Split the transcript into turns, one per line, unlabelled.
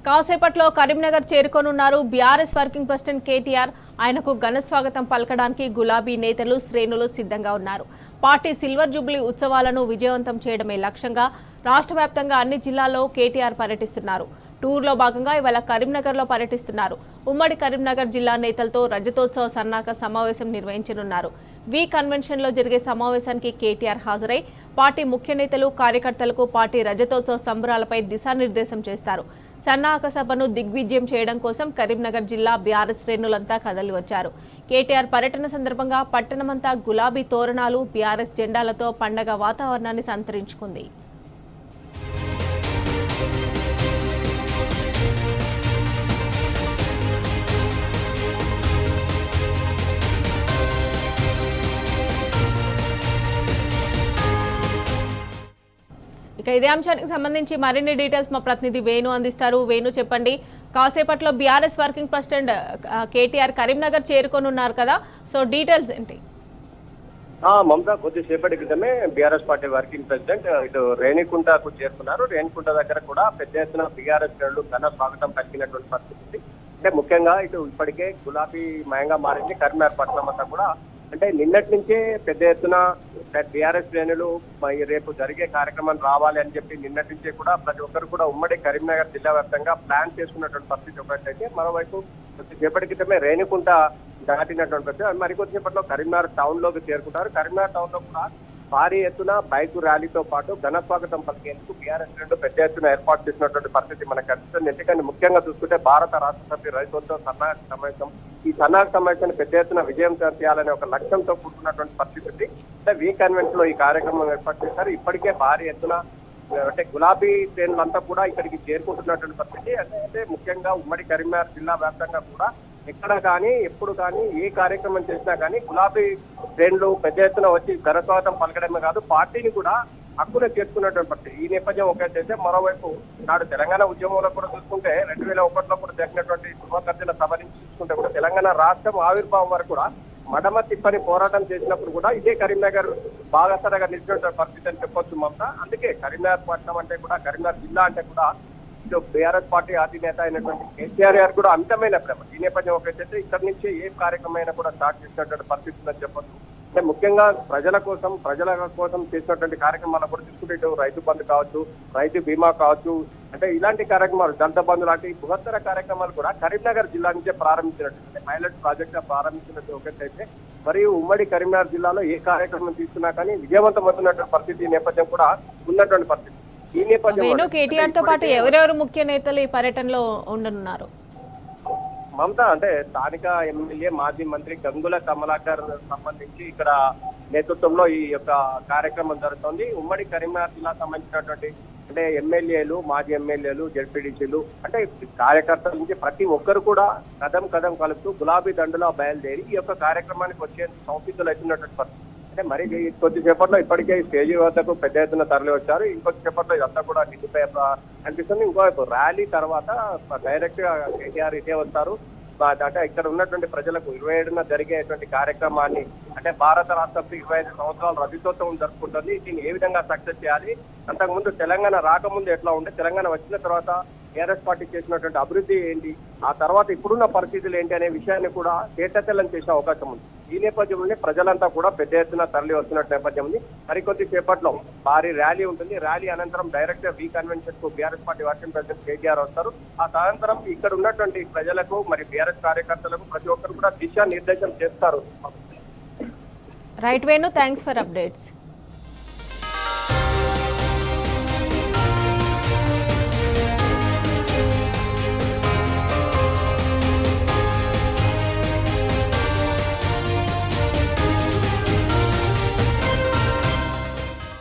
కాసేపట్లో కరీంనగర్ చేరుకోనున్నారు BRS working president KTR. ఆయనకు ఘన స్వాగతం పలకడానికి గులాబీ నేతలు శ్రేణులు సిద్ధంగా ఉన్నారు. పార్టీ సిల్వర్ జూబ్లీ ఉత్సవాలను విజయవంతం చేయడమే లక్ష్యంగా రాష్ట్ర వ్యాప్తంగా అన్ని జిల్లాల్లో కేటీఆర్ పర్యటిస్తున్నారు. టూర్లో భాగంగా ఇవాళ కరీంనగర్లో పర్యటిస్తున్నారు. ఉమ్మడి కరీంనగర్ జిల్లా నేతలతో రజతోత్సవ సన్నాహక సమావేశం నిర్వహించనున్నారు. వి కన్వెన్షన్లో జరిగే సమావేశానికి కేటీఆర్ హాజరై పార్టీ ముఖ్య నేతలు కార్యకర్తలకు పార్టీ రజతోత్సవ సంబరాలపై దిశానిర్దేశం చేస్తారు. సన్నాహక సభను దిగ్విజయం చేయడం కోసం కరీంనగర్ జిల్లా బీఆర్ఎస్ శ్రేణులంతా కదలి వచ్చారు. కేటీఆర్ పర్యటన సందర్భంగా పట్టణమంతా గులాబీ తోరణాలు, బీఆర్ఎస్ జెండాలతో పండగ వాతావరణాన్ని సంతరించుకుంది. ఇక ఇదే అంశానికి సంబంధించి మరిన్ని డీటెయిల్స్ మా ప్రతినిధి వేణు అందిస్తారు. వేణు, చెప్పండి. కాసేపట్లో బీఆర్ఎస్ వర్కింగ్ ప్రెసిడెంట్ కేటీఆర్ కరీంనగర్ చేరుకోనున్నారు కదా, సో డీటెయిల్స్ ఏంటి?
మమతా, కొద్దిసేపటి క్రితమే బీఆర్ఎస్ పార్టీ వర్కింగ్ ప్రెసిడెంట్ ఇటు రేణికుంటకు చేరుకున్నారు. రేణికుంట దగ్గర కూడా పెద్ద ఎత్తున బీఆర్ఎస్ శ్రేణులు ఘన స్వాగతం పలికినటువంటి పరిస్థితి. అంటే ముఖ్యంగా ఇటు ఇప్పటికే గులాబీ మయంగా మారింది కరీంనగర్ పట్టణం అంతా కూడా. అంటే నిన్నటి నుంచే పెద్ద ఎత్తున బీఆర్ఎస్ శ్రేణులు రేపు జరిగే కార్యక్రమం రావాలి అని చెప్పి నిన్నటి నుంచే కూడా ప్రతి ఒక్కరు కూడా ఉమ్మడి కరీంనగర్ జిల్లా వ్యాప్తంగా ప్లాన్ చేసుకున్నటువంటి పరిస్థితి ఒకటైతే, మరోవైపు కొద్దిసేపటి క్రితమే రేణికుంట దాటినటువంటి పరిస్థితి. మరికొద్దిసేపట్లో కరీంనగర్ టౌన్ లోకి చేరుకుంటారు. కరీంనగర్ టౌన్ లో కూడా భారీ ఎత్తున బైక్ ర్యాలీతో పాటు ఘన స్వాగతం పలికేందుకు బీఆర్ఎస్ శ్రేణులు పెద్ద ఎత్తున ఏర్పాటు చేసినటువంటి పరిస్థితి మనకు కనిపిస్తుంది. ఎందుకంటే ముఖ్యంగా చూసుకుంటే భారత రాష్ట్ర సమితి రైతులతో సన్నాహక సమావేశం, ఈ సన్నాహక సమావేశాన్ని పెద్ద ఎత్తున విజయం చేయాలనే ఒక లక్ష్యంతో కూడుకున్నటువంటి పరిస్థితి. అంటే వి కన్వెన్షన్ లో ఈ కార్యక్రమం ఏర్పాటు చేశారు. ఇప్పటికే భారీ ఎత్తున అంటే గులాబీ శ్రేణులంతా కూడా ఇక్కడికి చేరుకుంటున్నటువంటి పరిస్థితి. అంటే ముఖ్యంగా ఉమ్మడి కరీంనగర్ జిల్లా వ్యాప్తంగా కూడా ఎక్కడ కానీ ఎప్పుడు కానీ ఏ కార్యక్రమం చేసినా కానీ గులాబీ శ్రేణులు పెద్ద ఎత్తున వచ్చి ఘనస్వాగతం పలకడమే కాదు, పార్టీని కూడా హక్కున చేర్చుకున్నటువంటి పరిస్థితి. ఈ నేపథ్యం ఒకటైతే, మరోవైపు నాడు తెలంగాణ ఉద్యమంలో కూడా చూసుకుంటే 2001లో కూడా జరిగినటువంటి శుభకర్జన సభ నుంచి చూసుకుంటే కూడా తెలంగాణ రాష్ట్రం ఆవిర్భావం వరకు కూడా మడమ తిప్పని పోరాటం చేసినప్పుడు కూడా ఇదే కరీంనగర్ బాగాసరగా నిలిచినటువంటి పరిస్థితి అని చెప్పొచ్చు మమత. అందుకే కరీంనగర్ పట్టణం అంటే కూడా, కరీంనగర్ జిల్లా అంటే కూడా ఇటు బీఆర్ఎస్ పార్టీ అధినేత అయినటువంటి కేసీఆర్ గారు కూడా అమితమైన ప్రేమ. ఈ నేపథ్యం ఒకటైతే ఇక్కడి నుంచి ఏ కార్యక్రమం అయినా కూడా స్టార్ట్ చేసినటువంటి పరిస్థితి అని చెప్పొచ్చు. అంటే ముఖ్యంగా ప్రజల కోసం చేసినటువంటి కార్యక్రమాలు కూడా తీసుకుంటే ఇటు రైతు బంధు కావచ్చు, రైతు బీమా కావచ్చు, అంటే ఇలాంటి కార్యక్రమాలు, దళిత బంధు లాంటి బృహత్తర కార్యక్రమాలు కూడా కరీంనగర్ జిల్లా నుంచే ప్రారంభించినట్టు, అంటే పైలట్ ప్రాజెక్ట్ గా ప్రారంభించినట్టు ఒకటైతే, మరియు ఉమ్మడి కరీంనగర్ జిల్లాలో ఏ కార్యక్రమం తీసుకున్నా కానీ విజయవంతం అవుతున్నటువంటి పరిస్థితి నేపథ్యం కూడా ఉన్నటువంటి పరిస్థితి. ఈ నేపథ్యంలో
కేటీఆర్ తో పాటు ఎవరెవరు ముఖ్య నేతలు ఈ పర్యటనలో ఉండనున్నారు?
మమత, అంటే స్థానిక ఎమ్మెల్యే మాజీ మంత్రి గంగుల కమలాకర్ సంబంధించి ఇక్కడ నేతృత్వంలో ఈ యొక్క కార్యక్రమం జరుగుతోంది. ఉమ్మడి కరీంనగర్ జిల్లా సంబంధించినటువంటి అంటే ఎమ్మెల్యేలు, మాజీ ఎమ్మెల్యేలు, జెడ్పీటీసీలు, అంటే కార్యకర్తల నుంచి ప్రతి ఒక్కరు కూడా కదం కలుపుతూ గులాబీ దండులో బయలుదేరి ఈ యొక్క కార్యక్రమానికి వచ్చేందుకు సంసిద్ధులు అవుతున్నటువంటి పరిస్థితి. అంటే మరి కొద్దిసేపట్లో ఇప్పటికే స్టేజీ వద్దకు పెద్ద ఎత్తున తరలి వచ్చారు. ఇంకొద్దిసేపట్లో ఇదంతా కూడా నిండిపోయే అనిపిస్తుంది. ఇంకో ర్యాలీ తర్వాత డైరెక్ట్ గా కేటీఆర్ ఇదే వస్తారు. అంటే ఇక్కడ ఉన్నటువంటి ప్రజలకు 27న జరిగేటువంటి కార్యక్రమాన్ని, అంటే భారత రాష్ట్ర 25 సంవత్సరాలు రజతోత్సవం జరుపుకుంటుంది. దీన్ని ఏ విధంగా సక్సెస్ చేయాలి, అంతకుముందు తెలంగాణ రాకముందు ఎట్లా ఉండే, తెలంగాణ వచ్చిన తర్వాత టీఆర్ఎస్ పార్టీ చేసినటువంటి అభివృద్ధి ఏంటి, ఆ తర్వాత ఇప్పుడున్న పరిస్థితులు ఏంటి అనే విషయాన్ని కూడా తేటతెల్లం చేసే అవకాశం ఉంది. ఈ నేపథ్యంలోనే ప్రజలంతా కూడా పెద్ద ఎత్తున తరలి వస్తున్నట్టు నేపథ్యం ఉంది. మరికొద్ది సేపట్లో భారీ ర్యాలీ ఉంటుంది. ర్యాలీ అనంతరం డైరెక్ట్ వి కన్వెన్షన్ కు BRS party working president KTR వస్తారు. ఆ సాయంత్రం ఇక్కడ ఉన్నటువంటి ప్రజలకు మరి బీఆర్ఎస్ కార్యకర్తలకు ప్రతి ఒక్కరు కూడా దిశా నిర్దేశం చేస్తారు.
Right Venu, thanks for updates.